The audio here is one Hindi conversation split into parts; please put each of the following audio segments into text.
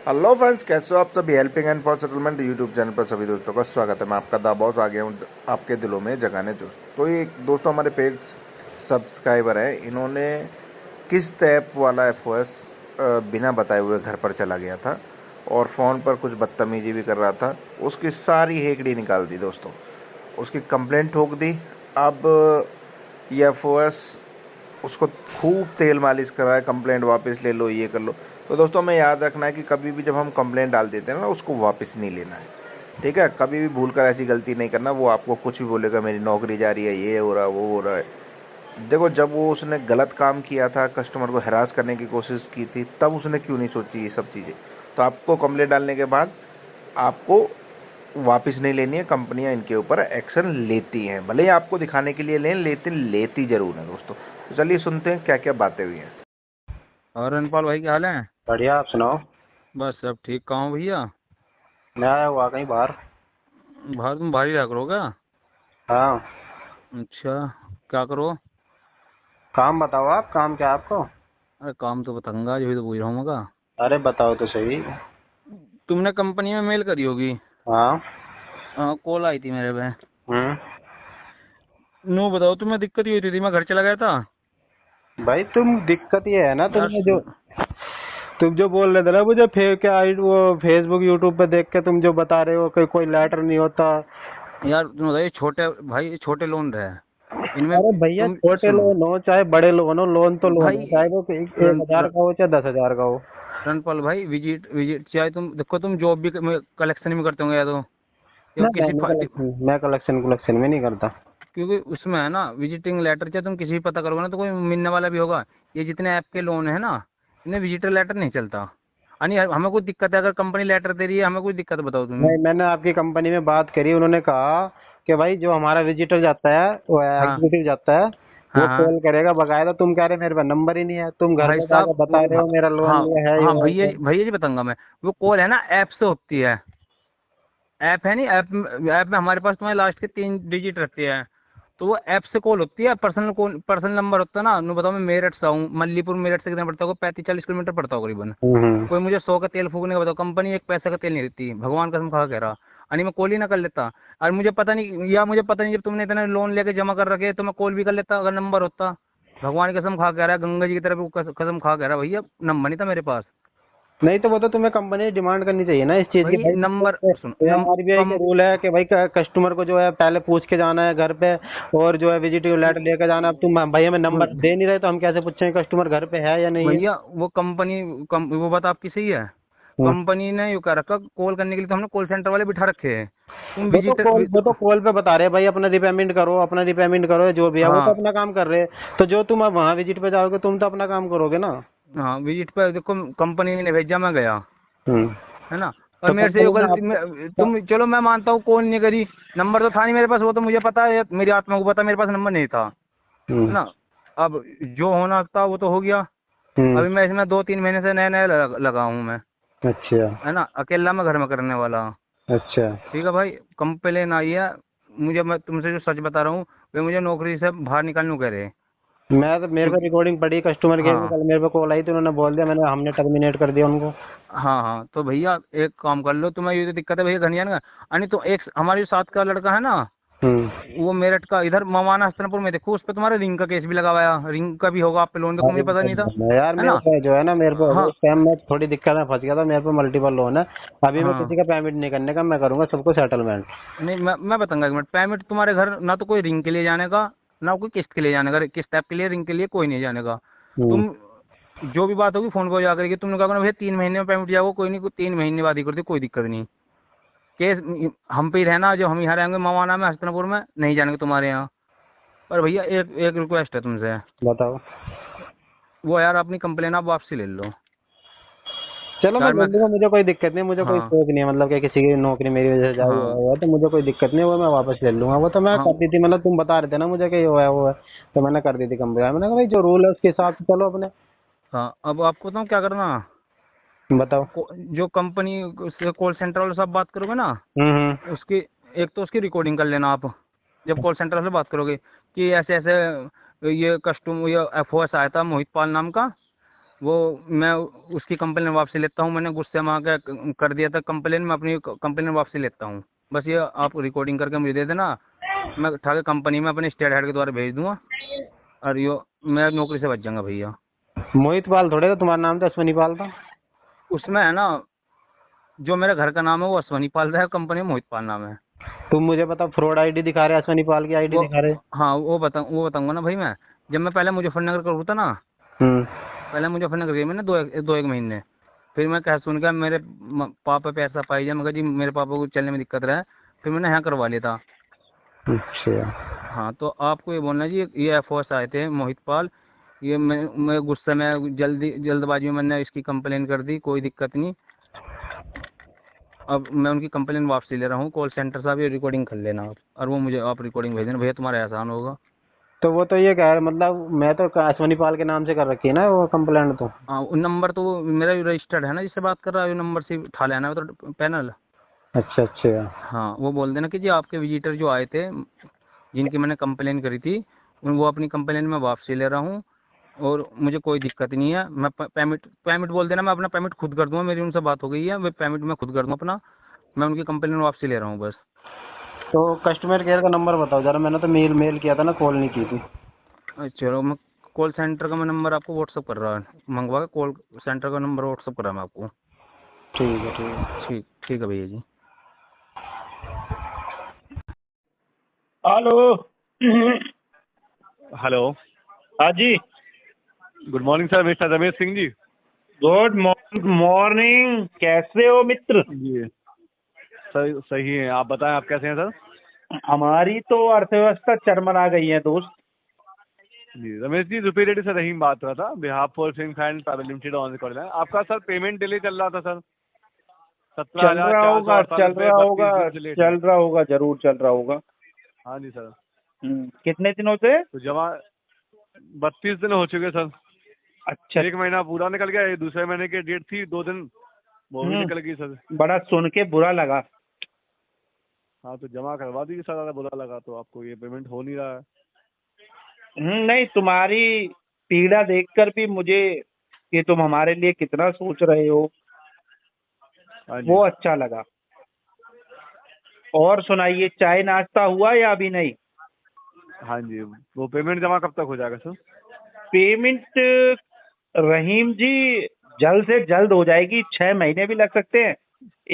हेलो फ्रेंड्स, कैसे हो आप सभी। Helping and for settlement YouTube channel पर सभी दोस्तों का स्वागत है। मैं आपका दा बॉस आ गया हूँ आपके दिलों में जगाने जोश। तो ये दोस्तों हमारे पेड सब्सक्राइबर है, इन्होंने किस्त ऐप वाला एफओएस बिना बताए हुए घर पर चला गया था और फ़ोन पर कुछ बदतमीजी भी कर रहा था। उसकी सारी हेकड़ी निकाल दी दोस्तों, उसकी कंप्लेंट ठोक दी। अब ये एफओएस उसको खूब तेल मालिश कराए, कंप्लेंट वापस ले लो, ये कर लो। तो दोस्तों हमें याद रखना है कि कभी भी जब हम कंप्लेंट डाल देते हैं ना, उसको वापस नहीं लेना है, ठीक है। कभी भी भूल कर ऐसी गलती नहीं करना। वो आपको कुछ भी बोलेगा, मेरी नौकरी जा रही है, ये हो रहा है, वो हो रहा है। देखो, जब वो उसने गलत काम किया था, कस्टमर को हरास करने की कोशिश की थी, तब उसने क्यों नहीं सोची ये सब चीज़ें। तो आपको कंप्लेंट डालने के बाद आपको वापस नहीं लेनी है। कंपनियां इनके ऊपर एक्शन लेती हैं, भले ही आपको दिखाने के लिए लें, लेकिन लेती जरूर है दोस्तों। तो चलिए सुनते हैं क्या क्या बातें हुई हैं। और अनपाल भाई क्या हाल है। बढ़िया। आप सुनाओ। बस सब ठीक। कहाँ हो भैया। मैं आया हुआ कहीं बाहर। बाहर तुम बाहर ही रह करो क्या। हाँ। अच्छा, क्या करो। काम बताओ, आप काम क्या है आपको? अरे काम तो बताऊंगा, जो भी तो पूछ रहा हूँ मैं का। अरे बताओ तो सही। तुमने कंपनी में मेल करी होगी। हाँ। कॉल आई थी मेरे पे। हम्म। नो बताओ, तुम्हें दिक्कत ही हुई थी, मैं घर चला गया था। भाई तुम दिक्कत ये है ना, यार तुम जो बोल रहे थे ना मुझे फेक आई वो फेसबुक यूट्यूब पे देख के तुम जो बता रहे हो कि कोई लेटर नहीं होता। यार तुम बताइए, छोटे भाई ये छोटे लोन रहे इनमें। अरे भैया, तुम छोटे सुनो लोन हो चाहे बड़े लोन हो, लोन तो लोन है, भाई। चाहे वो एक हजार का हो चाहे 10,000 का हो। रनपाल भाई, विजिट विजिट चाहे तुम देखो, तुम जॉब भी कलेक्शन में करते होंगे या तो या ना किसी मैं कलेक्शन कलेक्शन में नहीं करता। क्योंकि उसमें है ना विजिटिंग लेटर, चाहे तुम किसी भी पता करोगे ना तो कोई मिलने वाला भी होगा। ये जितने ऐप के लोन है ना, इन्हें विजिटर लेटर नहीं चलता। यानी हमें कोई दिक्कत है, अगर कंपनी लेटर दे रही है, हमें कोई दिक्कत बताओ तुम। नहीं, मैंने आपकी कंपनी में बात करी, उन्होंने कहा कि भाई जो हमारा विजिटर जाता है, वो हाँ एग्जीक्यूटिव जाता है, वो हाँ हाँ। कॉल करेगा बकायदा। तुम कह रहे मेरे पास नंबर ही नहीं है, तुम घर भाई पे जाकर साहब बता रहे हो मेरा लोन हाँ लिया है, ये हाँ है भैया वो भैया जी बताऊंगा मैं। वो कॉल है ना ऐप से होती है। ऐप है नहीं, ऐप में हमारे पास तुम्हारे लास्ट के 3 डिजिट रहते हैं। तो वो ऐप से कॉल होती है। पर्सनल नंबर होता है ना। नु बताओ, मैं मेरठ से हूँ, मल्लीपुर मेरठ से कितना पड़ता होगा, 35-40 किलोमीटर पड़ता होगा करीबन। हम्म। कोई मुझे 100 का तेल फूकने का बताओ, कंपनी एक पैसे का तेल नहीं देती, भगवान कसम खा कह रहा। यानी मैं कॉल ही ना कर लेता। और मुझे पता नहीं, या मुझे पता नहीं जब तुमने इतने लोन लेके जमा कर रखे तो मैं कॉल भी कर लेता अगर नंबर होता। भगवान की कसम खा कह रहा है, गंगा जी की तरफ कसम खा कह रहा है, भैया नंबर नहीं था मेरे पास। नहीं तो वो तो तुम्हें कंपनी डिमांड करनी चाहिए ना इस चीज की भाई भाई। नंबर सुन तो आरबीआई के कम। रूल है कि भाई कस्टमर को जो है पहले पूछ के जाना है घर पे, और जो है विजिटिंग लेटर लेकर जाना। अब तुम भाई हमें नंबर दे नहीं रहे तो हम कैसे पूछें कस्टमर घर पे है या नहीं है? भैया वो कंपनी वो बात आपकी सही है। हम्म। कंपनी ने यू कर रखा, कॉल करने के लिए तो हमने कॉल सेंटर वाले बिठा रखे हैं। तुम वो तो कॉल पे बता रहे हैं भाई अपना रिपेमेंट करो, अपना रिपेमेंट करो, जो भी है वो तो हाँ अपना काम कर रहे हैं। तो जो तुम अब वहाँ विजिट पे जाओगे तुम तो अपना काम करोगे ना। हाँ, विजिट पर देखो कंपनी ने भेजा, मैं गया, हम्म। है ना। और तो मेरे से ये कंपनी ने गलती आपको तुम चलो मैं मानता हूँ कॉल नहीं करी। नंबर तो था नहीं मेरे पास, वो तो मुझे पता है, मेरी आत्मा को पता है, मेरे पास नंबर नहीं था, है हम्म। ना। अब जो होना था वो तो हो गया। हम्म। अभी मैं इसमें 2-3 महीने से नया नया लगा हूँ मैं, अच्छा। है ना। अकेला मैं घर में करने वाला हूँ। अच्छा। ठीक है भाई, कंप्लेन आई है मुझे, मैं तुमसे जो सच बता रहा हूँ, वे मुझे नौकरी से बाहर निकालने को कह रहे हैं। मैं तो मेरे को क्योंकि रिकॉर्डिंग पड़ी कस्टमर केयर में, हाँ कल मेरे को कॉल आई तो उन्होंने बोल दिया, मैंने हमने टर्मिनेट कर दिया उनको। हाँ हाँ, तो भैया एक काम कर लो, तुम्हें ये तो दिक्कत है भैया घर नहीं आने का। यानी तो एक हमारे जो साथ का लड़का है ना, हम्म। वो मेरठ का, इधर मवाना हस्तनपुर में, देखो उस पर तुम्हारे रिंग का केस भी लगा हुआ है। रिंग का भी होगा आप पे लोन, देखो अरे मुझे पता नहीं था, यार है मेरे ना। को जो है ना, मेरे को हाँ उस टाइम में थोड़ी दिक्कत में फंस गया था, मेरे पे मल्टीपल लोन है। अभी मैं किसी हाँ। का पेमेंट नहीं करने का, मैं करूंगा सबको सेटलमेंट। नहीं मैं बताऊंगा एक मिनट। पेमेंट तुम्हारे घर ना तो कोई रिंग के लिए जाने का, ना कोई किस्त के लिए जाने का। किस्त ऐप के लिए, रिंग के लिए कोई नहीं जाने का। हम्म। तुम जो भी बात होगी फोन पर जा करके तुमने कहा ना, भैया 3 महीने में पेमेंट जाओगे, कोई नहीं, कोई 3 महीने बाद ही कर दो, कोई दिक्कत नहीं। केस हम पे ही रहना, जो हम यहाँ रहेंगे मवाना में हस्तनपुर में, नहीं जानेंगे तुम्हारे यहाँ। पर भैया एक एक रिक्वेस्ट है तुमसे। बताओ। वो यार अपनी कंप्लेन आप वापसी ले लो। चलो मैं यार ले मैं लूंगा, मुझे कोई दिक्कत नहीं, मुझे कोई हाँ शौक नहीं है, मतलब कि किसी की नौकरी मेरी वजह से जाए हाँ हुआ है तो मुझे कोई दिक्कत नहीं है, वो मैं वापस ले लूंगा। वो तो मैं हाँ कर दी थी, मतलब तुम बता रहे थे ना मुझे कि ये वो है तो मैंने कर दी थी कंप्लेन। मैंने कहा भाई जो रूल है उसके हिसाब से चलो अपने। हाँ। अब आपको बताऊँ क्या करना। बताओ। जो कंपनी से कॉल सेंटर वाले साहब बात करोगे ना, हम्म। उसकी एक तो उसकी रिकॉर्डिंग कर लेना आप, जब कॉल सेंटर से बात करोगे कि ऐसे ऐसे ये कस्टम ये एफओएस आया था मोहित पाल नाम का, वो मैं उसकी कंप्लेन वापसी लेता हूँ। मैंने गुस्से में आके कर दिया था कंप्लेन, मैं अपनी कंप्लेन वापसी लेता हूँ। बस ये आप रिकॉर्डिंग करके मुझे दे देना, मैं उठा के कंपनी में अपने स्टेट हेड के द्वारा भेज दूंगा और यो मैं नौकरी से बच जाऊंगा भैया। मोहित पाल थोड़े था तुम्हारा नाम, तो अश्वनी पाल था। उसमें है ना, जो मेरे घर का नाम है वो अश्वनी पाल है, कंपनी में मोहित पाल नाम है। तुम मुझे बताओ, फ्रॉड आईडी दिखा रहे, अश्वनी पाल की आईडी वो दिखा रहे। हाँ वो बताऊंगा ना भाई। मैं जब मैं पहले मुजफ्फरनगर का था ना, हम्म। पहले मुजफ्फरनगर गई मैंने दो एक महीने। फिर मैं कह सुन के मेरे पापा पैसा पाई जाए, मगर जी मेरे पापा को चलने में दिक्कत रहा है, फिर मैंने यहाँ करवा लिया था। अच्छा। हाँ तो आपको ये बोलना जी, ये एफओएस आए थे मोहित पाल, ये मैं गुस्से में जल्दबाजी में मैंने इसकी कंप्लेन कर दी, कोई दिक्कत नहीं। अब मैं उनकी कंप्लेन वापसी ले रहा हूँ। कॉल सेंटर साहब ये रिकॉर्डिंग कर लेना आप, और वो मुझे आप रिकॉर्डिंग भेज देना भैया, तुम्हारा एहसान होगा। तो वो तो ये कह रहे, मतलब मैं तो अश्वनी पाल के नाम से कर रखी है ना वो कंप्लेंट तो। हाँ नंबर तो वो मेरा रजिस्टर्ड है ना, जिससे बात कर रहा है, नंबर से उठा लेना है तो पैनल। अच्छा अच्छा। हाँ वो बोल देना कि जी आपके विजिटर जो आए थे, जिनकी मैंने कंप्लेन करी थी, वो अपनी कंप्लेन में वापसी ले रहा हूँ, और मुझे कोई दिक्कत नहीं है। मैं पेमेंट बोल देना, मैं अपना पेमेंट खुद कर दूंगा, मेरी उनसे बात हो गई है, मैं पेमेंट मैं खुद कर दूंगा अपना। मैं उनकी कंप्लेन वापसी ले रहा हूँ बस। तो कस्टमर केयर का नंबर बताओ जरा, मैंने तो मेल किया था ना, कॉल नहीं की थी। चलो मैं कॉल सेंटर का मैं नंबर आपको व्हाट्सअप कर रहा है, मंगवा के कॉल सेंटर का नंबर व्हाट्सअप कर रहा है मैं आपको। ठीक है ठीक है। ठीक ठीक है भैया जी। हेलो। हेलो। हाँ जी। Good morning sir, mister Ramesh Singh ji. Good morning, कैसे हो मित्र? जी सर, सही है। आप बताएं, आप कैसे हैं सर? हमारी तो अर्थव्यवस्था चरमरा गई है दोस्त। जी रमेश जी, रुपये रेडी से रहीम बात कर रहा था, behalf for Singh and travel limited on record है। आपका सर पेमेंट डिले चल रहा था सर, चल रहा होगा, 17,448 लेट है। चल रहा होगा, जरूर चल रहा होगा। हाँ जी सर। कितने दिनों से? तो जमा 32 दिन हो चुके सर। अच्छा। 1 महीना पूरा निकल गया, ये दूसरे महीने की डेट थी 2 दिन, वो भी निकल गई सर। बड़ा सुन के बुरा लगा। हाँ तो जमा करवा दीजिए सर, अगर बुरा लगा तो। आपको ये पेमेंट हो नहीं रहा है। नहीं, तुम्हारी पीड़ा देखकर भी मुझे कि तुम हमारे लिए कितना सोच रहे हो, हाँ जी। वो अच्छा लगा। और सुनाइए, चाय नाश्ता हुआ या अभी नहीं? हाँ जी, वो पेमेंट जमा कब तक हो जाएगा सर? पेमेंट रहीम जी जल्द से जल्द हो जाएगी। 6 महीने भी लग सकते हैं,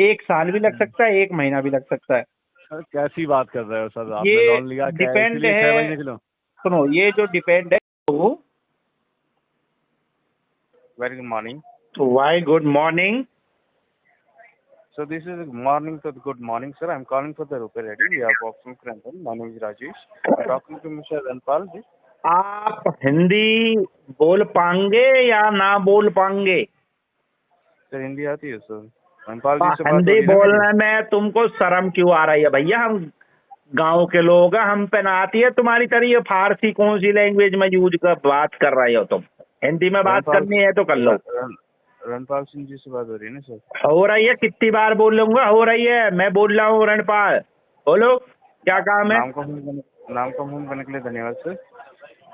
1 साल भी लग सकता है, 1 महीना भी लग सकता है। सर कैसी बात कर रहे हो सर, आपने ये लोन लिया क्या है डिपेंड इसीलिए 6 है। महीने के लिए? सुनो, ये जो डिपेंड है वो। Very good morning. Why good morning. So this is morning to good morning, sir. I'm calling for the Rupee Ready. We are boxing friend. My name is Rajesh. I'm talking to Mr. Ranpal ji. आप हिंदी बोल पाएंगे या ना बोल पाएंगे? Sir हिंदी आती है सर? रनपाल जी से बात हो हिंदी रही है ना मेरी? बोलने में तुमको शर्म क्यों आ रही है भैया? हम गांव के लोग हैं, हम पे ना आती है तुम्हारी तरह ये फारसी कौन सी लैंग्वेज में यूज कर बात कर रहे हो तुम? हिंदी में बात रनपाल करनी है तो कर लो। रनपाल सिंह जी से बात हो रही है ना सर? हो रही है, कितनी बार बोल लूंगा? हो रही है, मैं बोल रहा हूँ रणपाल। बोलो, क्या काम है? नाम का मुंह बनने के लिए धन्यवाद सर।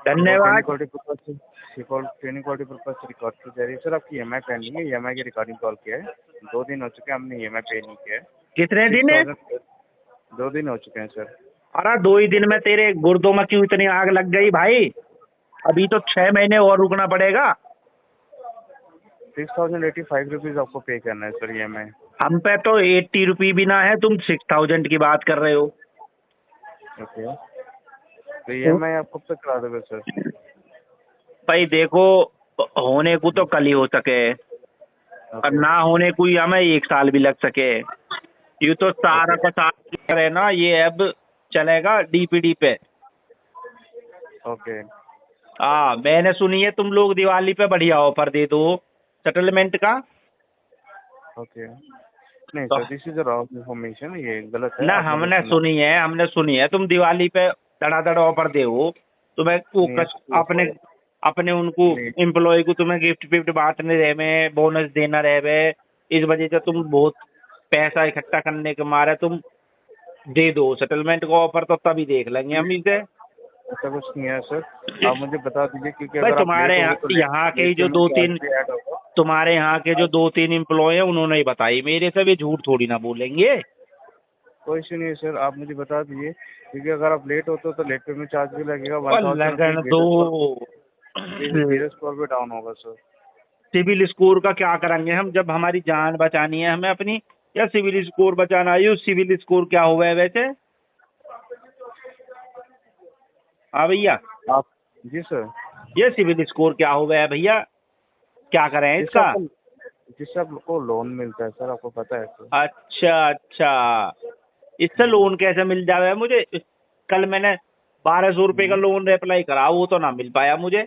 धन्यवाद। ट्रेनिंग क्वालिटी पर्पज से रिकॉर्ड की जा रही है सर। आपकी EMI पेंडिंग है, EMI की रिकॉर्डिंग कॉल किया है। 2 दिन हो चुके हैं, हमने EMI पे नहीं किया है। कितने दिन है? 2 दिन हो चुके हैं सर। अरे 2 ही दिन में तेरे गुर्दों में क्यों इतनी आग लग गई भाई? अभी तो 6 महीने और रुकना पड़ेगा। 6,085 रुपीज आपको पे करना है सर EMI। हम पे तो 80 रुपये भी ना है, तुम 6,000 की बात कर रहे हो। ओके, तो EMI आप कब तक करा दोगे सर? भाई देखो, होने को तो कल ही हो सके और ना होने को हमें 1 साल भी लग सके। ये तो सारा का सारा है ना, ये अब चलेगा DPD पे। ओके। हाँ, मैंने सुनी है तुम लोग दिवाली पे बढ़िया ऑफर दे दो सेटलमेंट का। ओके, नहीं sir, this is wrong information, ये गलत है। ना, आपने जो हमने सुनी है तुम दिवाली पे धड़ाधड़ ऑफर दे हो। तुम्हें वो अपने उनको एम्प्लॉय को तुम्हें गिफ्ट विफ्ट बांटने रहे में, बोनस देना रहे में, इस वजह से तुम बहुत पैसा इकट्ठा करने के मारे तुम दे दो सेटलमेंट को ऑफर, तो तभी देख लेंगे हम इसे। ऐसा कुछ नहीं है सर, आप मुझे बता दीजिए, क्योंकि भाई अगर आप तुम्हारे लेट यहाँ हो तो यहाँ के जो लेट दो पेमेंट तीन चार्ज भी ऐड होगा। तुम्हारे यहाँ के जो 2-3 एम्प्लॉय हैं उन्होंने ही बताई, मेरे से भी झूठ थोड़ी ना बोलेंगे। कोई इशू नहीं है सर, आप मुझे बता दीजिए, क्योंकि अगर आप लेट होते हो तो लेट पेमेंट चार्ज भी लगेगा और 1000 लगन रुपीज, दो। जीरो स्कोर भी डाउन होगा सर। सिविल स्कोर का क्या करेंगे हम, जब हमारी जान बचानी है हमें अपनी, या सिविल स्कोर बचाना है? सिविल स्कोर क्या हुआ है वैसे? हाँ भैया, आप जी सर, ये सिविल स्कोर क्या हुआ है भैया, क्या करें जिससे इसका? आपको जिससे आपको लोन मिलता है सर, आपको पता है सर। अच्छा अच्छा, इससे लोन कैसे मिल जाएगा मुझे? कल मैंने 1200 रुपये का लोन अप्लाई करा, वो तो ना मिल पाया मुझे।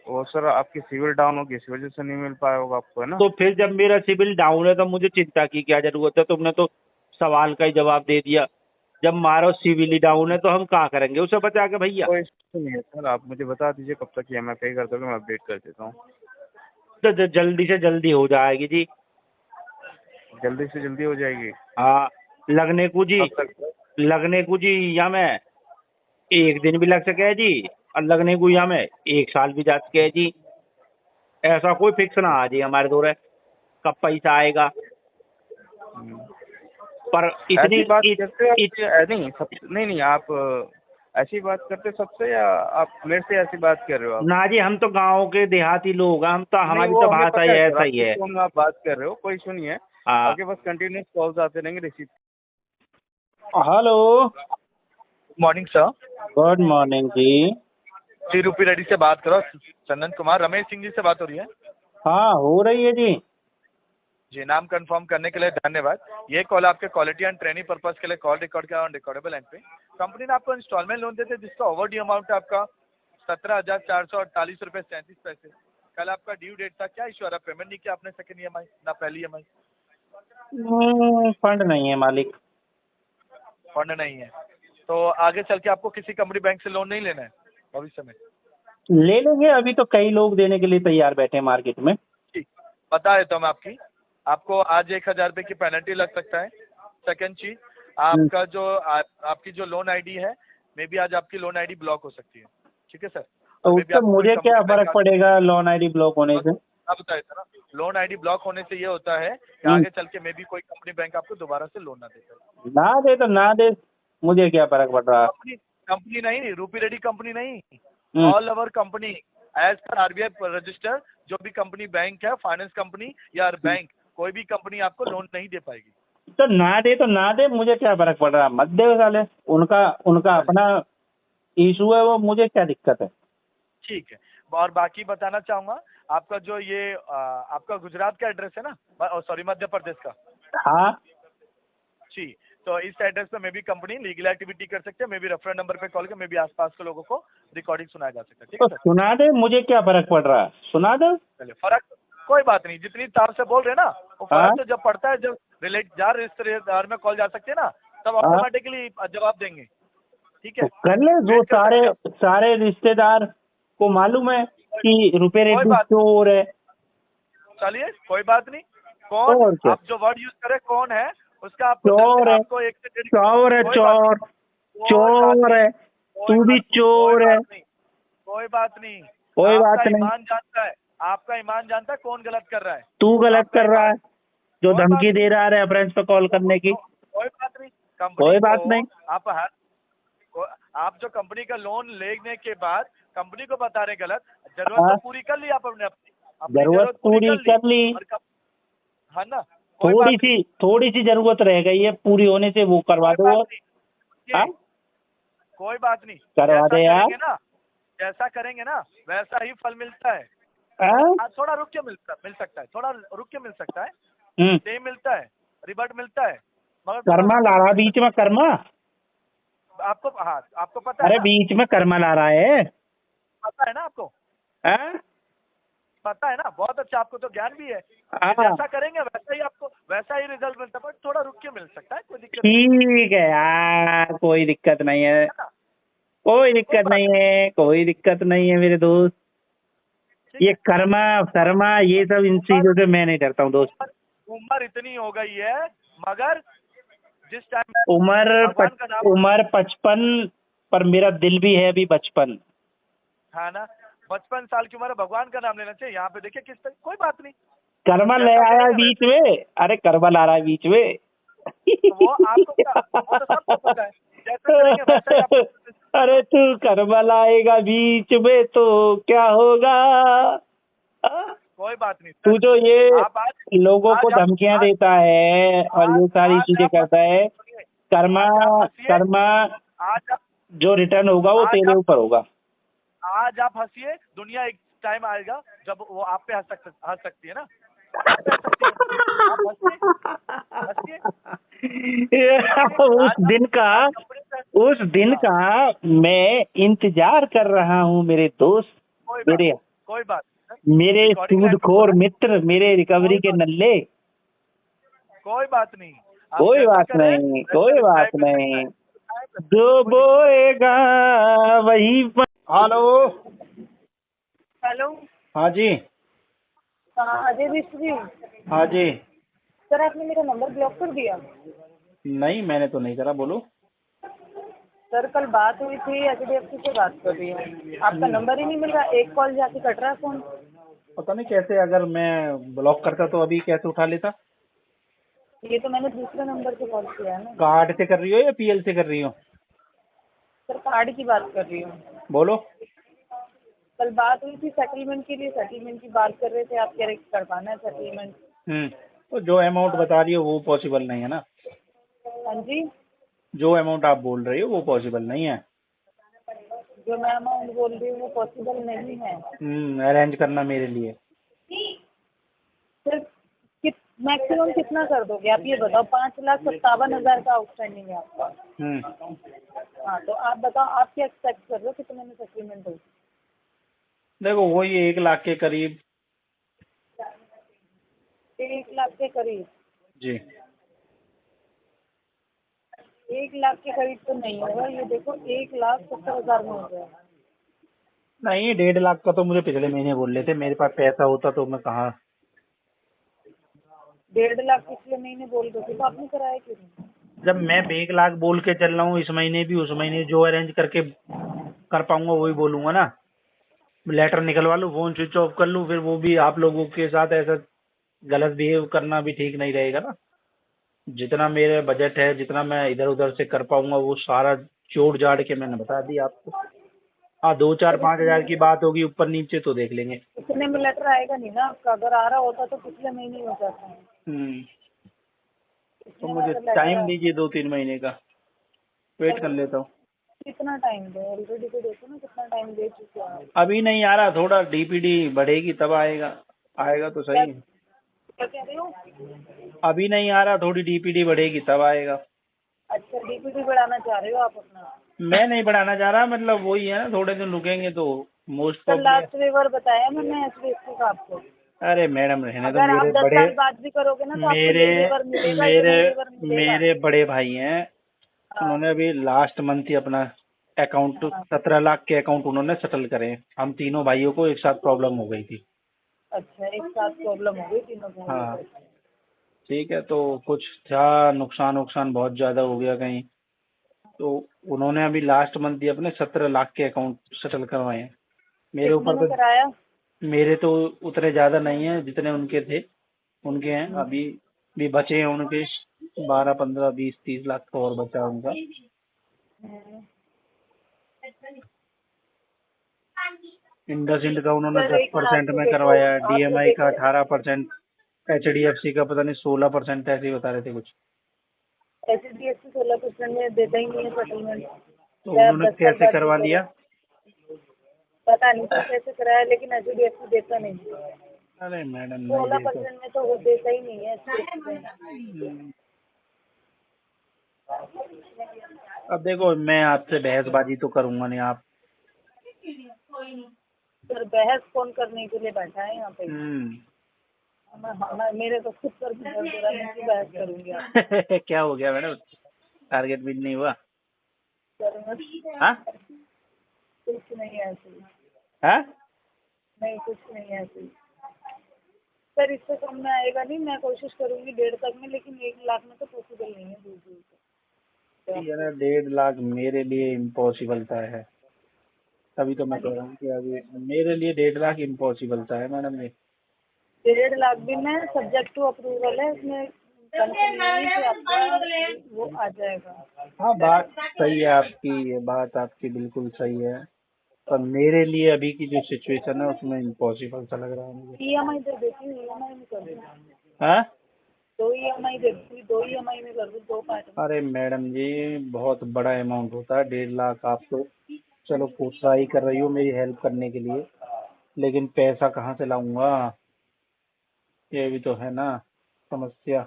और सर आपकी सिविल डाउन होगी, इस वजह से नहीं मिल पाया होगा आपको, है ना। तो फिर जब मेरा सिविल डाउन है तो मुझे चिंता की क्या जरूरत है? तुमने तो सवाल का ही जवाब दे दिया। जब हमारा सिविल ही डाउन है तो हम क्या करेंगे उसे बचा के भैया? कोई इशू नहीं है सर, आप मुझे बता दीजिए कब तक EMI पे कर दोगे, मैं अपडेट कर देता हूँ। तो जल्दी से जल्दी हो जाएगी जी। जल्दी से जल्दी हो जाएगी। हाँ, लगने को जी, कब तक सर? लगने को जी या में 1 दिन भी लग सके है जी, और लगने को या में 1 साल भी जा सके है जी। ऐसा कोई फिक्स ना आ जी हमारे दौरे कब पैसा आएगा। पर इतनी ऐसी बात करते इत, नहीं आप ऐसी बात करते सबसे, या आप मेरे से ऐसी बात कर रहे हो आप? ना जी, हम तो गांव के देहाती लोग हैं, हम तो नहीं, हमारी वो तो हमें भाषा पता ही है सर, ऐसा ही आपके है। फोन में आप बात कर रहे हो, कोई इशू नहीं है। हाँ, आपके पास कंटिन्यूस कॉल्स आते रहेंगे, receive. Hello, morning sir, good morning जी। जी रूपी रेड्डी से बात करो, चंदन कुमार, रमेश सिंह जी से बात हो रही है हाँ, हो रही है जी। जी। नाम कंफर्म करने के लिए धन्यवाद। ये कॉल आपके क्वालिटी एंड ट्रेनिंग पर्पस के लिए कॉल रिकॉर्ड किया ऑन रिकॉर्डेबल लाइन पे। कंपनी ने आपको इंस्टॉलमेंट लोन देते जिसका ओवर ड्यू अमाउंट है आपका 17,448 रुपये 37 पैसे। कल आपका ड्यू डेट था, क्या इशू आ रहा? पेमेंट नहीं किया आपने सेकंड EMI ना पहली EMI? फंड नहीं है मालिक। फंड नहीं है तो आगे चल के आपको किसी कंपनी बैंक से लोन नहीं लेना है भविष्य में? ले लेंगे, अभी तो कई लोग देने के लिए तैयार बैठे हैं मार्केट में। ठीक, बता देता हूँ मैं आपको आज 1,000 रुपये की पेनल्टी लग सकता है। सेकंड चीज, आपका जो आपकी जो लोन आईडी है, मे बी आज आपकी लोन आईडी ब्लॉक हो सकती है। ठीक है सर, तो maybe उससे आपको मुझे कोई क्या कंपनी फर्क बैंक पड़ेगा लोन आईडी ब्लॉक होने से? आप बता देता ना, लोन आईडी ब्लॉक होने से ये होता है कि आगे चल के मे बी कोई कंपनी बैंक आपको दोबारा से लोन ना देता है। ना दे तो ना दे, मुझे क्या फर्क पड़ रहा? कंपनी नहीं, रूपी रेड्डी कंपनी नहीं, hmm. All over company as per RBI register, जो भी कंपनी बैंक है, फाइनेंस कंपनी या बैंक, कोई भी कंपनी आपको लोन नहीं दे पाएगी। तो ना दे, मुझे क्या फर्क पड़ रहा? मत दे साले, उनका अपना इशू है, वो मुझे क्या दिक्कत है? ठीक है, और बाकी बताना चाहूंगा, आपका जो ये आपका गुजरात का एड्रेस है ना, सॉरी मध्य प्रदेश का। हाँ जी, तो इस एड्रेस पे मे भी कंपनी लीगल एक्टिविटी कर सकते हैं, मे भी रेफरेंस नंबर पे कॉल कर, मे भी आसपास के लोगों को रिकॉर्डिंग सुनाया जा सकता है। ठीक तो है सर, सुना दे, मुझे क्या फर्क पड़ रहा? सुना दो। चलिए, फर्क कोई बात नहीं, जितनी तार से बोल रहे हैं ना, वो हाँ? फर्क तो जब पड़ता है, जब रिश्तेदार में कॉल जा सकते हैं ना, तब ऑटोमेटिकली जवाब देंगे। ठीक तो है, कर ले, जो वेट कर सकते सारे रिश्तेदार को मालूम है कि रुपए कोई रेड्डी बात चोर है। चलिए कोई बात नहीं, और कौन क्या? आप जो वर्ड यूज करें कौन है उसका आपको चोर है, आपको 1 से 1.5 चोर है, चोर है, तू भी चोर है। कोई बात नहीं, कोई आपका बात नहीं, ईमान जानता है, आपका ईमान जानता है कौन गलत कर रहा है। तू गलत आपका कर रहा है, जो कोई धमकी बात दे रहा है रेफरेंस पे कॉल करने की। कोई बात नहीं, कोई बात नहीं। आप जो कंपनी का लोन लेने के बाद कंपनी को बता रहे गलत, जरूरत हाँ? तो पूरी कर ली आपने अपनी जरूरत पूरी कर ली, है ना। कोई बात नहीं, थोड़ी सी जरूरत रह गई है, पूरी होने से वो करवा कोई दो। बात नहीं, हाँ? कोई बात नहीं, करवा दे यार। जैसा करेंगे ना वैसा ही फल मिलता है। हाँ? थोड़ा रुक के मिल सकता है, थोड़ा रुक के मिल सकता है, हम्म। सेम मिलता है, रिबर्ट मिलता है, मगर कर्मा ला रहा बीच में, कर्मा। आपको, हाँ आपको पता है अरे ना? बीच में कर्मा ला रहा है। पता है ना आपको? हाँ? पता है ना, बहुत अच्छा, आपको तो ज्ञान भी है। हाँ। जैसा करेंगे वैसा ही आपको वैसा ही रिजल्ट मिलता है, पर थोड़ा रुक के मिल सकता है, कोई दिक्कत नहीं ठीक है यार, कोई दिक्कत नहीं है, है ना। कोई दिक्कत नहीं है, कोई दिक्कत नहीं है मेरे दोस्त। ये कर्मा शर्मा ये सब इन चीजों से मैं नहीं डरता हूँ दोस्त। उम्र इतनी हो गई है, मगर जिस टाइम उम्र 55 पर मेरा दिल भी है अभी बचपन। हाँ ना, 55 साल की उम्र है, भगवान का नाम लेना चाहिए। यहाँ पे देखिए किस तरह, कोई बात नहीं, करमल ले जैसा आया करेंगे बीच वैसे। में, अरे करमल आ रहा है बीच में। तो वो आपको क्या, वो तो सबको पता है, जैसा करेंगे वैसा ही आपको business अरे मिलेगा। तू करमल आएगा बीच में तो क्या होगा? हाँ? कोई बात नहीं तू सर। जो ये आप आज लोगों को आज आप धमकियां आज देता है और आज ये सारी आज चीजें आप करता है, सुनिए, कर्मा आज आप हंसिए, कर्मा आज आप जो रिटर्न होगा वो आज तेरे आप ऊपर होगा। आज आप हंसिए, दुनिया एक टाइम आएगा जब वो आप पे हंस सकती है ना, आप पे हंस सकती है। आप हंसिए, हंसिए, हंसिए। उस दिन का आज कंपनी से उस दिन हाँ, का मैं इंतजार कर रहा हूँ मेरे दोस्त, कोई बात मेरे कोई बात नहीं सर। मेरे रिकॉर्डिंग लाइन पे सूदखोर बोला, मित्र, मेरे रिकवरी कोई के बात नल्ले। कोई बात नहीं। आप कोई जैसा बात करें नहीं, वैसा कोई रिप्लाई बात मिल सकता है, नहीं, कोई जो दिक्कत नहीं। बोएगा वही हेलो। हेलो। हाँ जी। हाँ अजय मिश्र जी। हाँ जी। सर आपने मेरा नंबर ब्लॉक कर दिया। नहीं, मैंने तो नहीं करा, बोलो। सर कल बात हुई थी, एचडीएफसी से बात कर रही हूँ, आपका नंबर ही नहीं मिल रहा, एक कॉल जाके कट रहा है फोन। पता नहीं कैसे, अगर मैं ब्लॉक करता तो अभी कैसे उठा लेता। ये तो मैंने दूसरे नंबर से कॉल किया है ना। कार्ड से कर रही हो या पीएल से कर रही हो? सर कार्ड की बात कर रही हूँ। बोलो। कल बात हुई थी सेटलमेंट के लिए, सेटलमेंट की बात कर रहे थे, आप कह रहे करवाना है सेटलमेंट। तो जो अमाउंट बता रही हो वो पॉसिबल नहीं है ना। हाँ जी। जो अमाउंट आप बोल रही हो वो पॉसिबल नहीं है। जो मैं अमाउंट बोल रही हूँ वो पॉसिबल नहीं है। अरेंज करना मेरे लिए। सर मैक्सिमम कितना कर दोगे आप ये बताओ। 5,57,000 का आउटस्टैंडिंग है आपका। हाँ तो आप बताओ, आप क्या एक्सपेक्ट कर रहे हो कितने में सेटलमेंट होगी? देखो वही 1 लाख के करीब। 1 लाख के करीब? जी। 1 लाख के करीब तो नहीं होगा ये, देखो 1,70,000 में हो गया। नहीं, 1.5 लाख का तो मुझे पिछले महीने बोल रहे थे, मेरे पास पैसा होता तो मैं कहाँ। 1.5 लाख पिछले महीने बोल रहे थे तो आपने कराया क्यों नहीं? जब मैं 1 लाख बोल के चल रहा हूँ इस महीने भी, उस महीने जो अरेंज करके कर पाऊंगा वही बोलूंगा ना। लेटर निकलवा लूँ, फोन स्विच ऑफ कर लूँ, फिर वो भी आप लोगों के साथ ऐसा गलत बिहेव करना भी ठीक नहीं रहेगा ना। जितना मेरे बजट है, जितना मैं इधर उधर से कर पाऊंगा वो सारा जोड़ जाड़ के मैंने बता दिया आपको। हाँ, 2-4-5 हज़ार की बात होगी ऊपर नीचे तो देख लेंगे। इतने में लेटर आएगा नहीं ना आपका, अगर आ रहा होता तो पिछले महीने ही हो जाता है। तो इतने में मुझे अगर लेटर टाइम दीजिए 2-3 महीने का, वेट कर लेता हूँ। कितना टाइम दो, ऑलरेडी तो देखो ना कितना टाइम दे चुके हो आप। अभी नहीं आ रहा, थोड़ा डीपीडी बढ़ेगी तब आएगा। आएगा तो सही। क्या कह रहे हो? अभी नहीं आ रहा, थोड़ी डीपीडी बढ़ेगी तब आएगा। अच्छा डीपीडी बढ़ाना चाह रहे हो आप अपना? मैं नहीं बढ़ाना चाह रहा, मतलब वही है ना, थोड़े दिन रुकेंगे तो most sir probably. Last waiver बताया मैंने एचडीएफसी का आपको। अरे मैडम रहने दो, अगर आप मेरे 10 बड़े साल बाद भी करोगे ना तो आपको मेरे ये वेवर मिलेगा, ये मेरे नहीं वेवर मिलेगा। मेरे बड़े भाई हैं, हाँ, उन्होंने अभी लास्ट मंथ ही अपना अकाउंट हाँ। 17 लाख के अकाउंट उन्होंने सेटल करे। हम तीनों भाइयों को एक साथ प्रॉब्लम हो गई थी। अच्छा एक साथ प्रॉब्लम हो गई तीनों को? हाँ ठीक है, तो कुछ था, नुकसान वुकसान बहुत ज्यादा हो गया कहीं, तो उन्होंने अभी लास्ट मंथ ही अपने 17 लाख के अकाउंट सेटल करवाए हैं। मेरे कितने ऊपर में तो कराया? मेरे तो उतने ज्यादा नहीं है जितने उनके थे, उनके हैं अभी भी बचे हैं उनके 12, 15, 20, 30 लाख का और बचा है उनका। इंडसइंड का उन्होंने सर 1 लाख 10% तो में देखो करवाया, आपको डीएमआई का देखो 18%, एचडीएफसी का पता नहीं 16%, ऐसे ही बता रहे थे कुछ। एचडीएफसी 16% में देता ही नहीं है सेटलमेंट। तो चाहे आप उन्होंने 10 साल कैसे बाद भी करवा करो। लिया? पता नहीं सर कैसे कराया, लेकिन एचडीएफसी देता नहीं। अरे मैडम नहीं 16% में तो वो देता ही नहीं है HDFC। देते। अब देखो मैं आपसे बहसबाजी तो करूंगा नहीं, आप सर बहस कौन करने के लिए बैठा है यहाँ पे? मेरे तो खुद पर भी दर्द हो रहा है, मैं क्यों बहस करूंगी आप? क्या हो गया मैडम, टारगेट बीट नहीं हुआ? सर हाँ कुछ नहीं है ऐसे। हाँ नहीं कुछ नहीं है ऐसे। सर इससे कम में आएगा नहीं, मैं कोशिश करूंगी 1.5 तक में, लेकिन 1 लाख में तो पॉसिबल नहीं है दूर दूर से। सकते हो। ये ना 1.5 लाख मेरे लिए इम्पॉसिबल सा है, तभी तो मैं कह रहा हूँ कि अभी मेरे लिए 1.5 लाख इम्पॉसिबल सा है मैडम ये। 1.5 लाख भी मैं सब्जेक्ट टू अप्रूवल है, उसमें कंफर्म नहीं है कि आपका वो आ जाएगा। हाँ बात सही है आपकी, ये बात आपकी बिल्कुल सही है, पर मेरे लिए अभी की जो सिचुएशन है उसमें इम्पॉसिबल सा लग रहा है मुझे। EMI दे देती हूँ, EMI में कर दूँ, हाँ 2 EMI दे दूँगी, 2 EMI में कर दूँ, 2 पार्ट में। अरे मैडम जी बहुत बड़ा अमाउंट होता है 1.5 लाख। आप तो चलो ट्राई कर रही हो मेरी हेल्प करने के लिए, लेकिन पैसा कहाँ से लाऊंगा, ये भी तो है ना समस्या।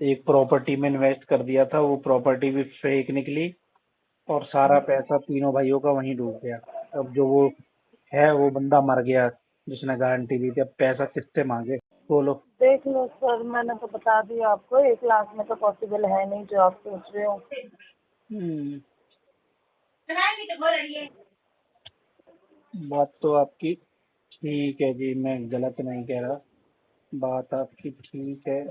एक प्रॉपर्टी में इन्वेस्ट कर दिया था, वो प्रॉपर्टी भी फेक निकली और सारा पैसा तीनों भाइयों का वहीं डूब गया। अब जो वो है वो बंदा मर गया जिसने गारंटी दी थी, अब पैसा किससे मांगे बोलो। देख लो सर, मैंने तो बता दिया आपको, 1 लाख में तो पॉसिबल है नहीं जो आप सोच रहे हो। हम्म, बात तो आपकी ठीक है जी, मैं गलत नहीं कह रहा, बात आपकी ठीक है,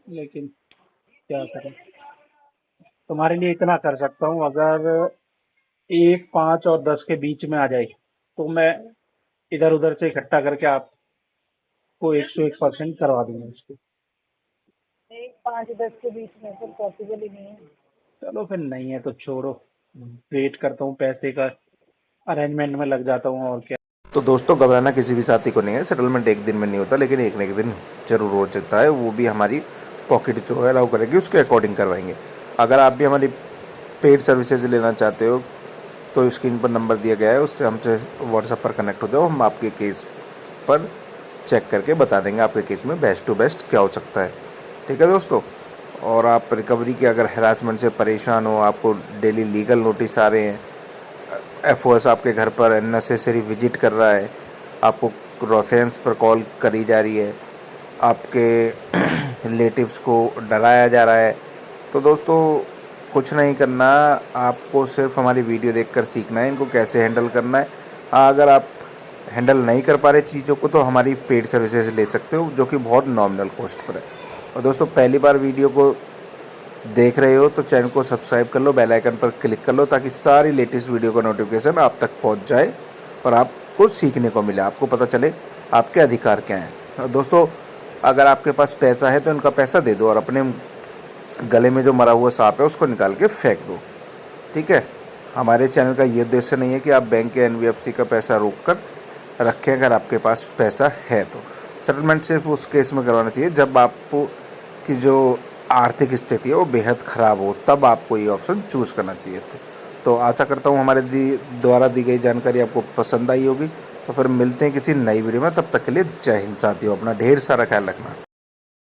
लेकिन क्या करें। तुम्हारे लिए इतना कर सकता हूँ, अगर 1, 5 और 10 के बीच में आ जाए तो मैं इधर उधर से इकट्ठा करके आपको 101% करवा दूंगा इसको। 1, 5, 10 के बीच में सर पॉसिबल ही नहीं है। चलो फिर नहीं है तो छोड़ो, वेट करता हूँ, पैसे का अरेंजमेंट में लग जाता हूँ और क्या। तो दोस्तों घबराना किसी भी साथी को नहीं है, सेटलमेंट एक दिन में नहीं होता, लेकिन एक न एक दिन जरूर हो जाता है, वो भी हमारी पॉकेट जो है अलाउ करेगी उसके अकॉर्डिंग करवाएंगे। अगर आप भी हमारी पेड सर्विसेज लेना चाहते हो तो स्क्रीन पर नंबर दिया गया है, उससे हमसे व्हाट्सएप पर कनेक्ट हो जाओ, हम आपके केस पर चेक करके बता देंगे आपके केस में बेस्ट टू बेस्ट क्या हो सकता है। ठीक है दोस्तों, और आप रिकवरी के अगर हरासमेंट से परेशान हो, आपको डेली लीगल नोटिस आ रहे हैं, FOS आपके घर पर अननेसेसरी विजिट कर रहा है, आपको रेफरेंस पर कॉल करी जा रही है, आपके रिलेटिव्स को डराया जा रहा है, तो दोस्तों कुछ नहीं करना, आपको सिर्फ हमारी वीडियो देखकर सीखना है इनको कैसे हैंडल करना है। अगर आप हैंडल नहीं कर पा रहे चीज़ों को तो हमारी पेड सर्विसेज ले सकते हो जो कि बहुत नॉमिनल कॉस्ट पर है। और दोस्तों पहली बार वीडियो को देख रहे हो तो चैनल को सब्सक्राइब कर लो, बेल आइकन पर क्लिक कर लो ताकि सारी लेटेस्ट वीडियो का नोटिफिकेशन आप तक पहुंच जाए और आपको सीखने को मिले, आपको पता चले आपके अधिकार क्या हैं। और दोस्तों अगर आपके पास पैसा है तो इनका पैसा दे दो और अपने गले में जो मरा हुआ सांप है उसको निकाल के फेंक दो। ठीक है, हमारे चैनल का ये उद्देश्य नहीं है कि आप बैंक या NBFC का पैसा रोक कर रखें, अगर आपके पास पैसा है तो। सेटलमेंट सिर्फ उस केस में करवाना चाहिए जब आपको की जो आर्थिक स्थिति है वो बेहद ख़राब हो, तब आपको ये ऑप्शन चूज़ करना चाहिए। तो आशा करता हूँ हमारे द्वारा दी गई जानकारी आपको पसंद आई होगी। तो फिर मिलते हैं किसी नई वीडियो में, तब तक के लिए जय हिंद साथियों, अपना ढेर सारा ख्याल रखना।